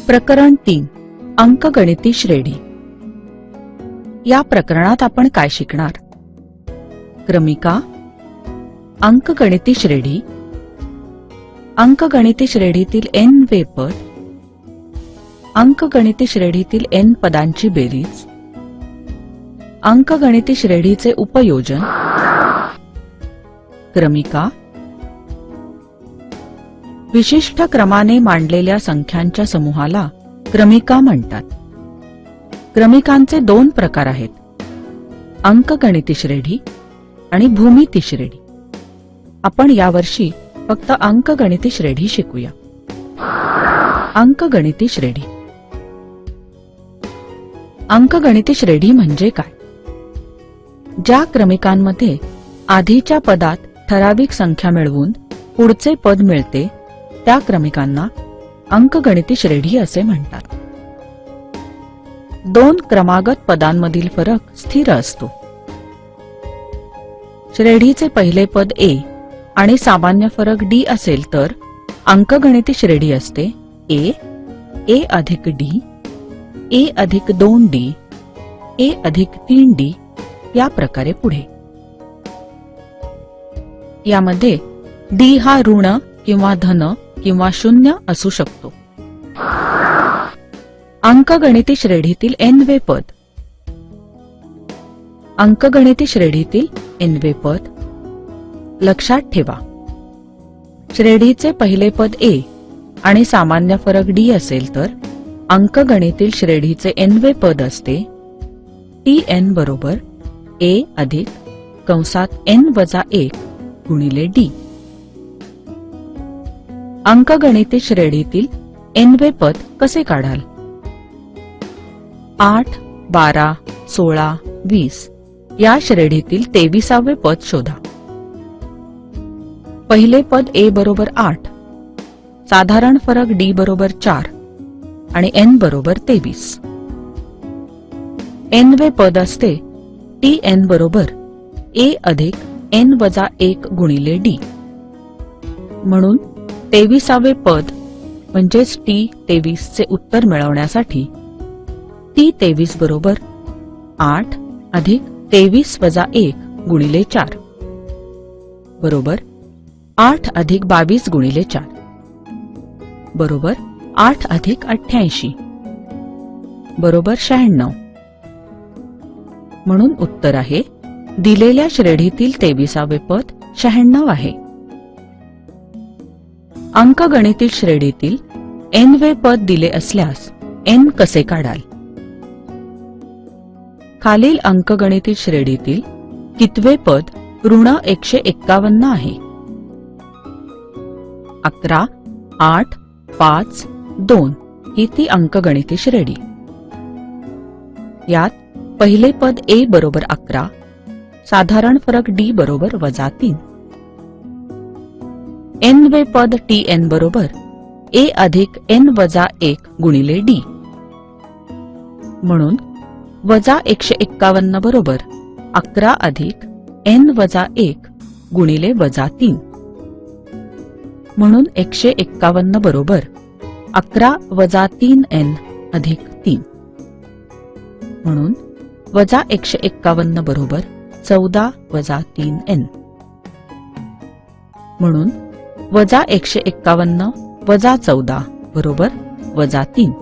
प्रकरण 3 अंकगणिती श्रेणी। या प्रकरणात आपण काय शिकणार? क्रमिका, अंकगणिती श्रेणी, अंकगणिती श्रेणीतील n वे पद, अंकगणिती श्रेणीतील n पदांची बेरीज, अंकगणिती श्रेणीचे उपयोजन, क्रमिका, विशिष्ट क्रमाने मांडलेल्या संख्यांच्या समूहाला क्रमिका म्हणतात। क्रमिकांचे दोन प्रकार आहेत, अंकगणिती श्रेणी आणि भूमिती श्रेणी। आपण यावर्षी फक्त अंकगणिती श्रेणी शिकूया। अंकगणिती श्रेणी। अंकगणिती श्रेणी म्हणजे काय? ज्या क्रमिकांमध्ये आधीच्या पदात ठराविक संख्या मिळवून पुढचे पद मिळते त्या क्रमिकांना अंकगणिती श्रेणी असे म्हणतात। दोन क्रमागत पदांमधील फरक स्थिर असतो। श्रेणीचे पहिले पद a आणि सामान्य फरक d असेल तर अंकगणिती श्रेणी असते a अधिक d, a अधिक 2d, a अधिक 3d या प्रकारे पुढे। यामध्ये d हा ऋण किंवा धन किंवा शून्य असू शकतो। अंकगणिती श्रेणीतील n वे पद। अंकगणिती श्रेणीतील n वे पद लक्षात ठेवा। श्रेणीचे पहिले पद a आणि सामान्य फरक d असेल तर अंकगणितील श्रेणीचे n वे पद असते tn बरोबर a अधिक कंसात n वजा 1 गुणिले d। अंकगणिती श्रेणीतील n वे पद कसे काढाल? 8, 12, 16, 20 या श्रेणीतील 23वे पद शोधा। पहिले पद a बरोबर 8, साधारण फरक d बरोबर 4 आणि n बरोबर 23। n वे पद असते tn बरोबर a अधिक n वजा 1 गुणिले d। म्हणून 23वे पद म्हणजेच t23 चे उत्तर मिळवण्यासाठी t23 बरोबर 8 अधिक 23 वजा 1 गुणिले 4 बरोबर 8 अधिक 22 गुणिले 4 बरोबर 8 अधिक 88 बरोबर 96। म्हणून उत्तर आहे दिलेल्या श्रेणीतील 23वे पद 96 आहे। अंकगणिती श्रेणीतील n वे पद दिले असल्यास n कसे काढाल? खालील अंकगणिती श्रेणीतील कितवे पद ऋण 151 आहे? 11, 8, 5, 2 ही ती अंकगणिती श्रेणी। यात पहिले पद a बरोबर 11, साधारण फरक d बरोबर वजा 3। n वे पद tn बरोबर a अधिक n वजा 1 गुणिले d। म्हणून वजा 151 बरोबर 11 अधिक n वजा 1 गुणिले वजा 3। म्हणून 151 बरोबर 11 वजा 3n अधिक 3। म्हणून वजा 151 बरोबर 14 वजा 3n। म्हणून वजा 151 वजा 14 बरोबर वजा 3।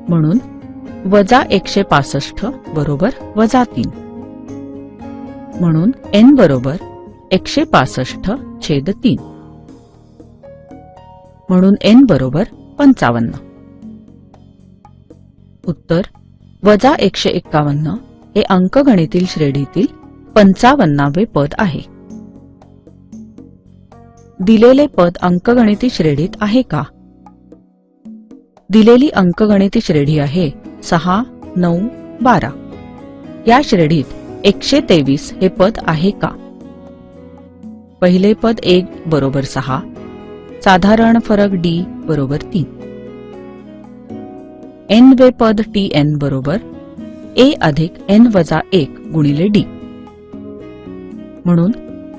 म्हणून वजा 165 बरोबर वजा 3। म्हणून n बरोबर 165/3। म्हणून n बरोबर 55। उत्तर वजा 151 हे अंकगणितील श्रेणीतील 55वे पद आहे। दिलेले पद अंकगणिती श्रेणीत आहे का? दिलेली अंकगणिती श्रेणी आहे 6, 9, 12। या श्रेणीत 123 हे पद आहे का? पहिले पद a बरोबर 6, साधारण फरक d बरोबर 3। n वे पद tn बरोबर a अधिक n वजा 1 गुणिले d। म्हणून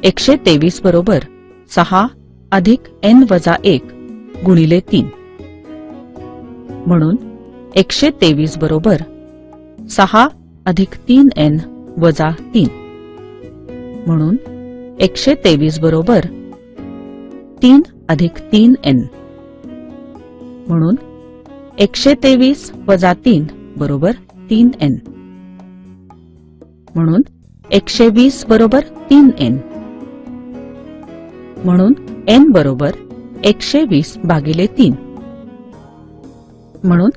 123 बरोबर 6 अधिक n वजा 1 गुणिले 3 म्हणून 123 बरोबर 6 अधिक 3n वजा 3. म्हणून 123 बरोबर 3 अधिक 3n. म्हणून 123 वजा 3 बरोबर 3n. म्हणून 120 बरोबर 3n. म्हणून n बरोबर 120 भागिले 3. म्हणून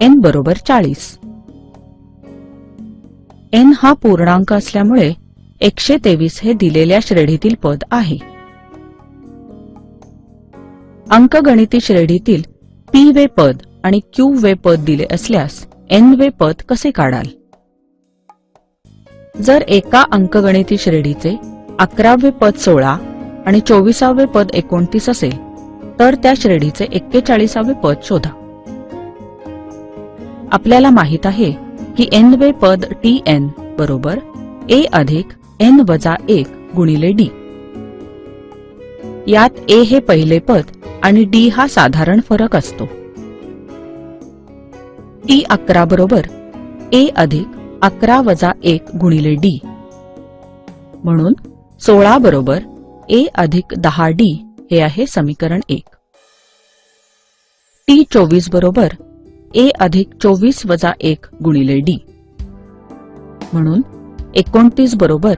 n बरोबर 40. n हा पूर्णांक असल्यामुळे 123 हे दिलेल्या श्रेणीतील पद आहे. अंकगणिती श्रेणीतील p वे पद आणि q वे पद दिले असल्यास n वे पद कसे काढाल? जर एका अंकगणिती श्रेणीचे 11वे पद 16 आणि 24वे पद 29 असेल तर त्या श्रेणीचे 41वे पद शोधा. आपल्याला माहित आहे की n वे पद tn बरोबर a अधिक n वजा 1 गुणिले d. यात a हे पहिले पद आणि d हा साधारण फरक असतो. t11 बरोबर a अधिक 11 वजा 1 गुणिले d. म्हणून 16 बरोबर a अधिक 10d हे आहे समीकरण 1. t24 बरोबर a अधिक 24 वजा 1 गुणिले d. म्हणून 29 बरोबर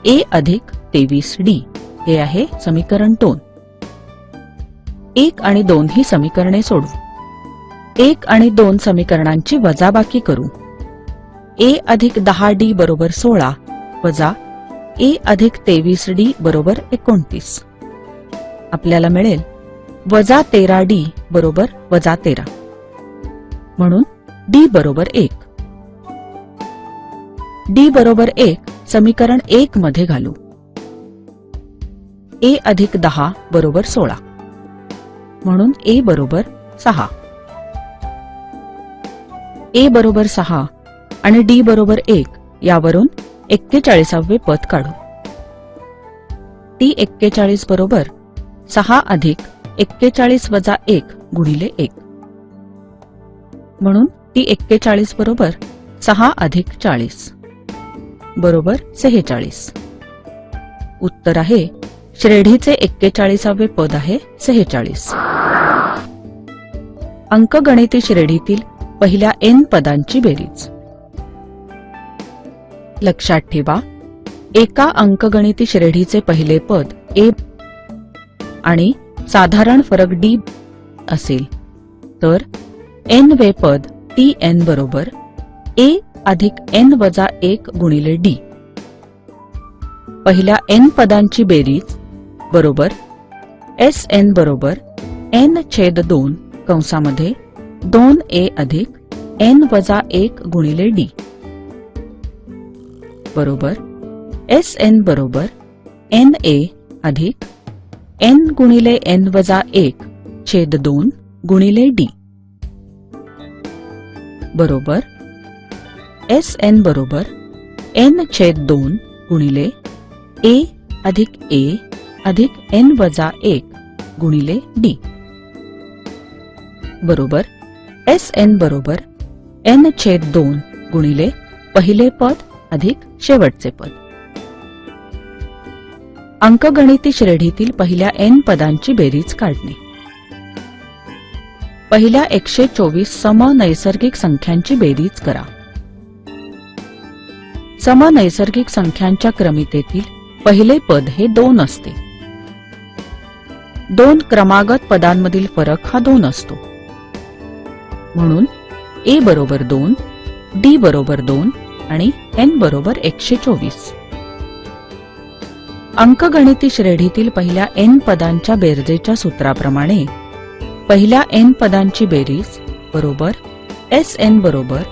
a अधिक 23d हे आहे समीकरण 2. 1 आणि 2 ही समीकरणे सोडवू. 1 आणि 2 समीकरणांची वजाबाकी करू. a अधिक 10d बरोबर 16 वजा a अधिक 23d बरोबर 29. आपल्याला मिळेल वजा 13d बरोबर वजा 13. म्हणून d बरोबर 1. d बरोबर 1 समीकरण 1 मध्ये घालू. a अधिक 10 बरोबर 16. म्हणून a बरोबर 6. a बरोबर 6 आणि d बरोबर 1 यावरून 41वे पद काढू. t41 बरोबर 6 अधिक 41 वजा 1 गुणिले 1. म्हणून t41 बरोबर 6 अधिक 40 बरोबर 46. उत्तर आहे श्रेणीचे 41वे पद आहे 46. अंकगणिती श्रेणीतील पहिल्या n पदांची बेरीज. लक्षात ठेवा, एका अंकगणिती श्रेणीचे पहिले पद a आणि साधारण फरक d असेल तर n वे पद tn बरोबर a अधिक n वजा 1 गुणिले d. पहिल्या n पदांची बेरीज बरोबर sn बरोबर n छेद 2 कंसामध्ये 2a अधिक n वजा 1 गुणिले d बरोबर sn बरोबर na अधिक n गुणिले n वजा 1 छेद 2 गुणिले d बरोबर sn बरोबर n छेद 2 गुणिले a अधिक n वजा 1 गुणिले d बरोबर sn बरोबर n छेद 2 गुणिले पहिले पद अधिक शेवटचे पद. अंकगणिती श्रेणीतील पहिल्या n पदांची बेरीज काढणे. पहिल्या 124 समनैसर्गिक संख्यांची बेरीज करा. समनैसर्गिक संख्यांच्या क्रमितेतील पहिले पद हे 2 असते. 2 क्रमागत पदांमधील फरक हा 2 असतो. म्हणून a बरोबर 2, d बरोबर 2 आणि n बरोबर 124. अंकगणिती श्रेणीतील पहिल्या n पदांच्या बेरजेच्या सूत्राप्रमाणे पहिल्या n पदांची बेरीज बरोबर sn बरोबर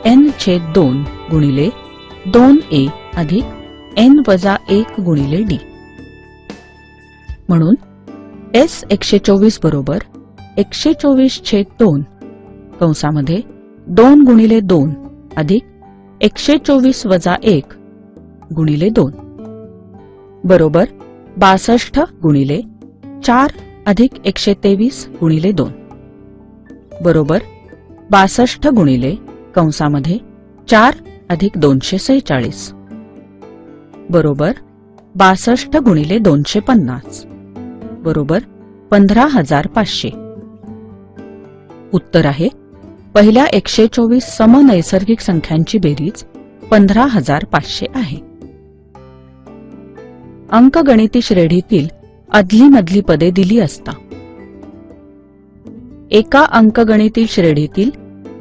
n छेद 2 गुणिले 2a अधिक n वजा 1 गुणिले d. म्हणून s 124 बरोबर 124 छेद 2 कंसामध्ये 2 गुणिले 2 अधिक 124 वजा 1 गुणिले 2 बरोबर 62 गुणिले 4 अधिक 123 गुणिले 2 बरोबर 62 गुणिले कंसामध्ये 4 अधिक 246 बरोबर 62 गुणिले 250 बरोबर 15,500. उत्तर आहे पहिल्या 124 समनैसर्गिक संख्यांची बेरीज 15,500 आहे. अंकगणिती श्रेणीतील अदलीमधली पदे दिली असता एका अंकगणिती श्रेणीतील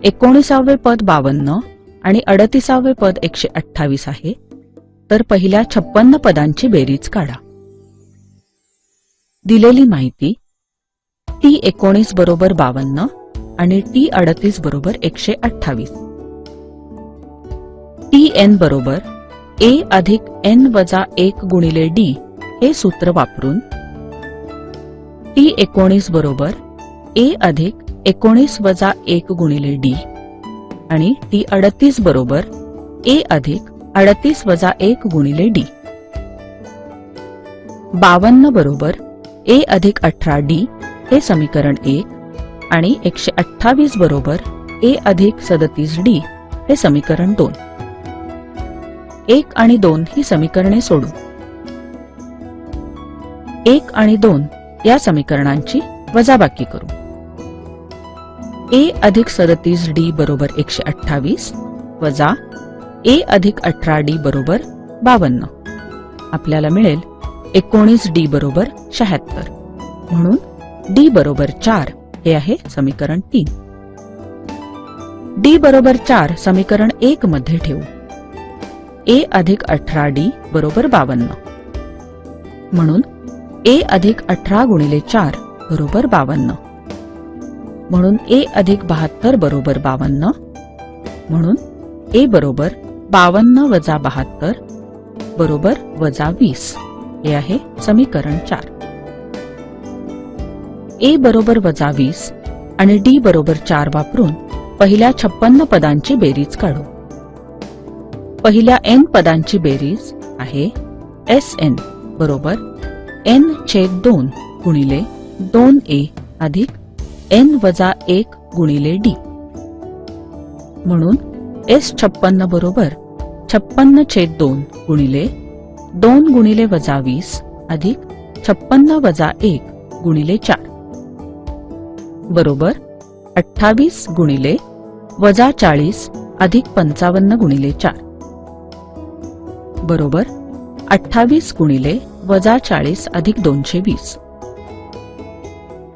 19वे पद 52 आणि 38वे पद 128 आहे, तर पहिल्या 56 पदांची बेरीज काढा. दिलेली माहिती T19 बरोबर 52 आणि T38 बरोबर 128. Tn बरोबर A अधिक n वजा 1 गुणिले D हे सूत्र वापरून T19 बरोबर A अधिक 19 वजा 1 गुणिले D आणि T38 बरोबर A अधिक 38 वजा 1 गुणिले D. 52 बरोबर A अधिक 18D हे समीकरण 1 आणि 128 बरोबर A अधिक 37D हे समीकरण 2. 1 आणि 2 ही समीकरणे सोडू. 1 आणि 2 या समीकरणांची वजाबाकी करू. A अधिक 37D बरोबर 128 वजा A अधिक 18D बरोबर 52. आपल्याला मिळेल 19D बरोबर 76. म्हणून D बरोबर 4 हे आहे समीकरण 3. D बरोबर 4 समीकरण 1 मध्ये ठेवू. A अधिक 18D बरोबर 52. म्हणून A अधिक 18 गुणिले 4 बरोबर 52. म्हणून A अधिक 72 बरोबर 52. म्हणून A बरोबर 52 वजा 72 बरोबर वजा 20 हे आहे समीकरण 4. A बरोबर वजा 20 आणि D बरोबर 4 वापरून पहिल्या 56 पदांची बेरीज काढू. पहिल्या n पदांची बेरीज आहे Sn बरोबर n/2 गुणिले 2A अधिक n वजा 1 गुणिले D. म्हणून S56 बरोबर 56/2 गुणिले 2 गुणिले वजा 20 अधिक 56 वजा 1 गुणिले 4 बरोबर 28 गुणिले वजा 40 अधिक 55 गुणिले 4 बरोबर 28 गुणिले वजा 40 अधिक 220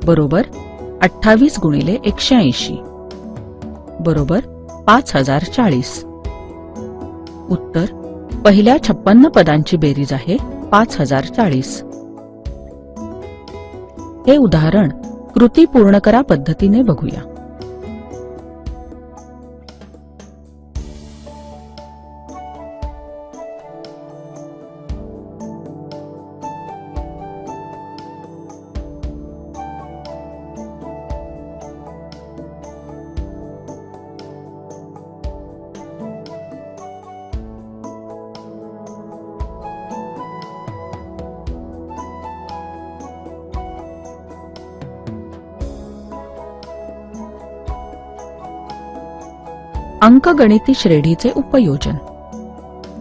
बरोबर 28 गुणिले 180 बरोबर 5040. उत्तर पहिल्या 56 पदांची बेरीज आहे 5040. हे उदाहरण कृती पूर्ण करा पद्धतीने बघूया. अंकगणिती श्रेणीचे उपयोजन.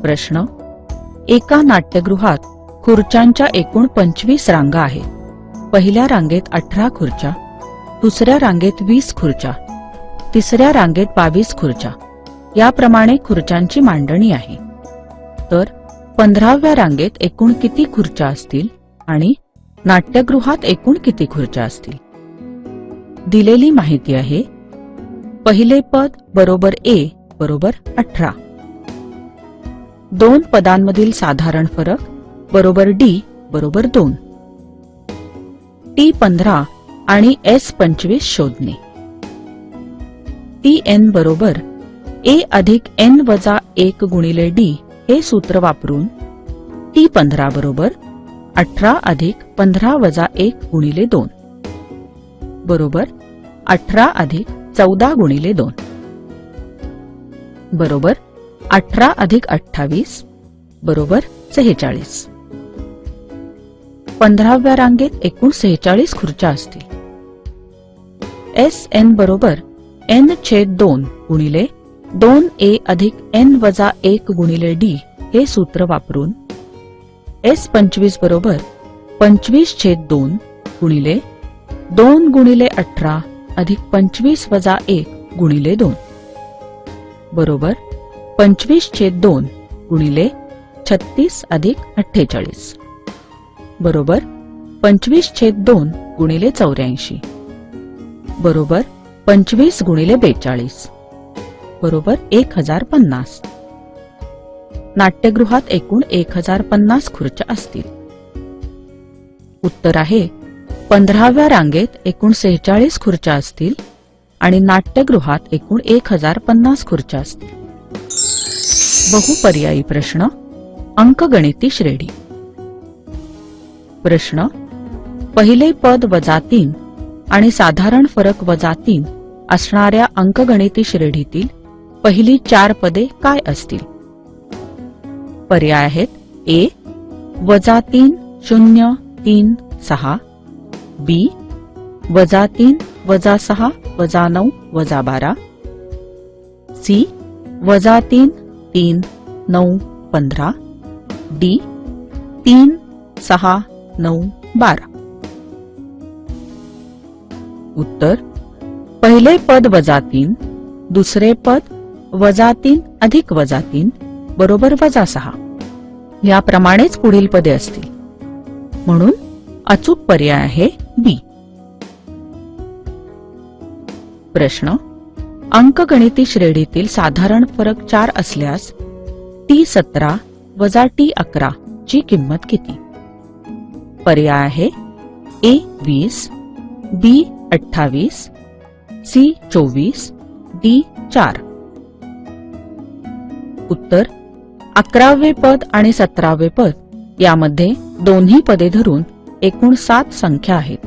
प्रश्न. एका नाट्यगृहात खुर्च्यांच्या एकूण 25 रांगा आहेत. पहिल्या रांगेत 18 खुर्च्या, दुसऱ्या रांगेत 20 खुर्च्या, तिसऱ्या रांगेत 22 खुर्च्या याप्रमाणे खुर्च्यांची मांडणी आहे. तर 15व्या रांगेत एकूण किती खुर्च्या असतील आणि नाट्यगृहात एकूण किती खुर्च्या असतील? दिलेली माहिती आहे. पहिले पद बरोबर A बरोबर 18. दोन पदांमधील साधारण फरक बरोबर D बरोबर 2. T15 आणि S25 शोधणे. Tn बरोबर A अधिक n वजा 1 गुणिले D हे सूत्र वापरून T15 बरोबर 18 अधिक 15 वजा 1 गुणिले 2 बरोबर 18 अधिक 14 गुणिले 2 बरोबर 18 अधिक 28 बरोबर 46. 15व्या रांगेत एकूण 46 खुर्च्या असतील. Sn बरोबर n/2 गुणिले 2a अधिक n वजा 1 गुणिले d हे सूत्र वापरून S25 बरोबर 25/2 गुणिले 2 गुणिले 18 अधिक 25 वजा 1 गुणिले 2 बरोबर 25/2 गुणिले 36 अधिक 48 बरोबर 25/2 गुणिले 84 बरोबर 25 गुणिले 42 बरोबर 1050. नाट्यगृहात एकूण 1050 खुर्च्या असतील. उत्तर आहे 15व्या रांगेत एकूण 46 खुर्च्या असतील आणि नाट्यगृहात एकूण 1050 खुर्च्या असतील. बहुपर्यायी प्रश्न अंकगणिती श्रेणी. प्रश्न पहिले पद -3 आणि साधारण फरक -3 असणाऱ्या अंकगणिती श्रेणीतील पहिली 4 पदे काय असतील? पर्याय आहेत A -3 0 3 6 B -3 -6 -9 -12 C -3 3 9 15 D 3 6 9 12. उत्तर पहिले पद -3 दुसरे पद -3 अधिक -3 बरोबर -6 याप्रमाणेच पुढील पदे असतील. म्हणून अचूक पर्याय आहे बी. प्रश्न अंकगणिती श्रेणीतील साधारण फरक 4 असल्यास T17 वजा T11 ची किंमत किती? पर्याय आहे A 20 B 28 C 24 D 4. उत्तर 11वे पद आणि 17वे पद यामध्ये दोन्ही पदे धरून एकूण 7 संख्या आहेत.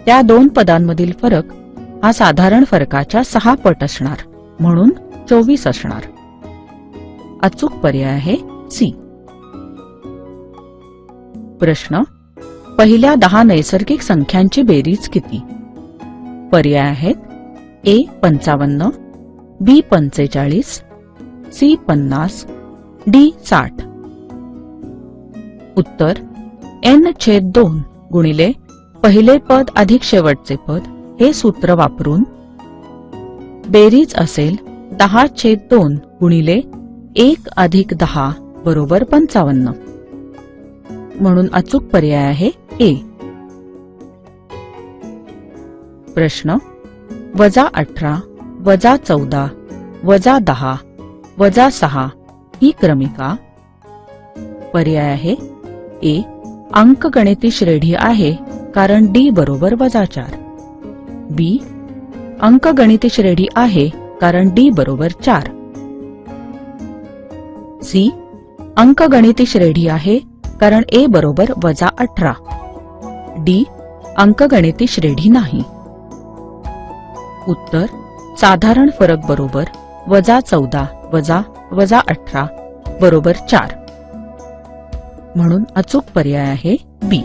त्या 2 पदांमधील फरक हा साधारण फरकाच्या 6 पट असणार म्हणून 24 असणार. अचूक पर्याय आहे सी. प्रश्न पहिल्या 10 नैसर्गिक संख्यांची बेरीज किती? पर्याय आहेत A 55 B 45 C 50 D 60. उत्तर n/2 गुणिले पहिले पद अधिक शेवटचे पद हे सूत्र वापरून बेरीज असेल 10/2 गुणिले 1 अधिक 10 बरोबर 55. म्हणून अचूक पर्याय आहे A. प्रश्न -18 -14 -10 -6 ही क्रमिका. पर्याय आहे A अंकगणिती श्रेणी आहे कारण D बरोबर -4 B अंकगणिती श्रेणी आहे कारण D बरोबर 4 C अंकगणिती श्रेणी आहे कारण A बरोबर -18 D अंकगणिती श्रेणी नाही. उत्तर साधारण फरक बरोबर -14 -18 बरोबर 4. म्हणून अचूक पर्याय आहे बी.